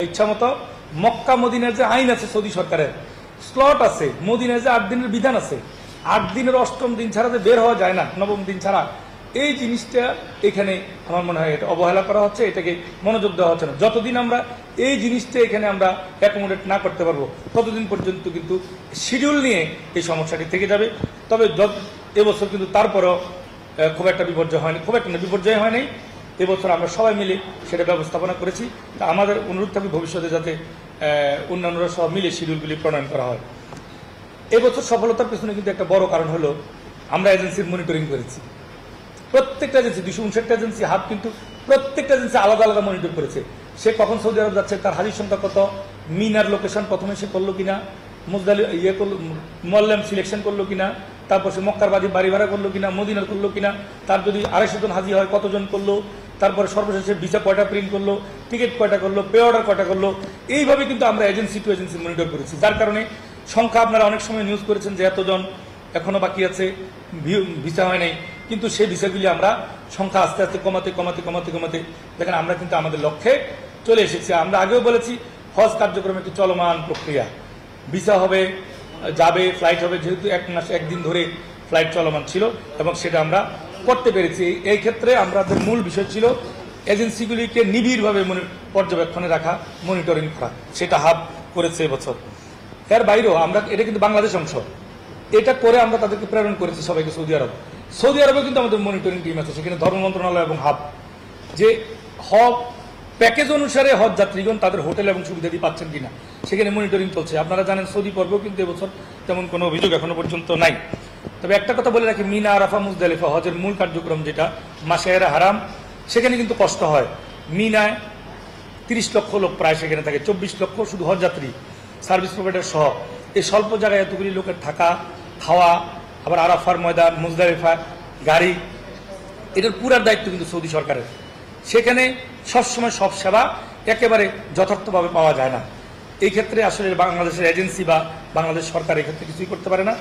ইচ্ছা মতো মক্কা মদিনার যে আইন আছে সৌদি সরকারের স্লট আছে, মদিনার যে 8 দিনের বিধান আছে, 8 দিনের 8ম দিন ছাড়া যে বের হওয়া যায় না, 9ম দিন ছাড়া, এই জিনিসটা এখানে আমার মনে হয় এটা অবহেলা করা হচ্ছে, এটাকে মনোযোগ দেওয়া হচ্ছে না। যতদিন আমরা এই জিনিসটা এখানে আমরা অ্যাকোমোডেট না করতে পারবো ততদিন পর্যন্ত কিন্তু শিডিউল নিয়ে এই সমস্যাটি থেকে যাবে। তবে এবছর কিন্তু তারপরেও খুব একটা বিপর্যয় হয়নি, বিপর্যয় হয় নাই। এবছর আমরা সবাই মিলে সেটা ব্যবস্থাপনা করেছি। তা আমাদের অনুরোধ থাকবে ভবিষ্যতে যাতে অন্যান্যরা সব মিলে শিডিউলগুলি প্রণয়ন করা হয়। এবছর সফলতার পেছনে কিন্তু একটা বড় কারণ হলো আমরা এজেন্সির মনিটরিং করেছি। প্রত্যেকটা এজেন্সি 259 এজেন্সি হাব কিন্তু প্রত্যেকটা এজেন্সি আলাদা আলাদা মনিটর করেছে। সে কখন সৌদি আরব যাচ্ছে, তার হাজির সংখ্যা কত, মিনার লোকেশন প্রথমে সে করলো কিনা, মুজদালি করলো, মোয়াল্লাম সিলেকশন করলো কিনা, তারপর সে মক্কার বাড়ি ভাড়া করলো কিনা, মদিনার করলো কিনা, তার যদি 250 জন হাজি হয় কতজন করলো, তারপরে সর্বশেষে ভিসা কয়টা প্রিন্ট করলো, টিকিট কয়টা করলো, পে অর্ডার কয়টা করলো। এইভাবে কিন্তু আমরা এজেন্সি টু এজেন্সি মনিটর করেছি, যার কারণে সংখ্যা আপনারা অনেক সময় নিউজ করেছেন যে এতজন এখনো বাকি আছে, ভিসা হয় নাই, কিন্তু সেই ভিসাগুলি আমরা সংখ্যা আস্তে আস্তে কমাতে দেখেন আমরা কিন্তু আমাদের লক্ষ্যে চলে এসেছি। আমরা আগেও বলেছি হজ কার্যক্রম একটি চলমান প্রক্রিয়া, ভিসা হবে, যাবে, ফ্লাইট হবে, যেহেতু 1 মাস 1 দিন ধরে ফ্লাইট চলমান ছিল এবং সেটা আমরা করতে পেরেছি। এই ক্ষেত্রে আমাদের মূল বিষয় ছিল এজেন্সিগুলিকে নিবিড়ভাবে পর্যবেক্ষণে রাখা, মনিটরিং করা, সেটা হাব করেছে এবছর। এর বাইরেও আমরা, এটা কিন্তু বাংলাদেশ অংশ, এটা করে আমরা তাদেরকে প্রেরণ করেছি সবাইকে সৌদি আরবে কিন্তু আমাদের মনিটরিং টিম আছে, সেখানে ধর্ম মন্ত্রণালয় এবং হাব, যে হজ প্যাকেজ অনুসারে হজ যাত্রীগণ তাদের হোটেল এবং সুবিধাদি পাচ্ছেন কিনা সেখানে মনিটরিং চলছে। আপনারা জানেন সৌদি পর্বেও কিন্তু এবছর তেমন কোনো অভিযোগ এখনো পর্যন্ত নাই। তবে একটা কথা বলে রাখি, মিনা, আরাফা, মুজদালিফা হজের মূল কার্যক্রম যেটা মাশায়েরে হারাম, সেখানে কিন্তু কষ্ট হয়। মিনায় 30 লক্ষ লোক প্রায় সেখানে থাকে, 24 লক্ষ শুধু হজ যাত্রী, সার্ভিস প্রোভাইডার সহ। এই স্বল্প জায়গায় এতগুলি লোকের থাকা, খাওয়া, আবার আরাফার ময়দান, মুজদালিফার গাড়ি, এটার পুরার দায়িত্ব কিন্তু সৌদি সরকারের। সেখানে সবসময় সব সেবা একেবারে যথার্থভাবে পাওয়া যায় না। এই ক্ষেত্রে আসলে বাংলাদেশের এজেন্সি বা বাংলাদেশ সরকার এক্ষেত্রে কিছুই করতে পারে না।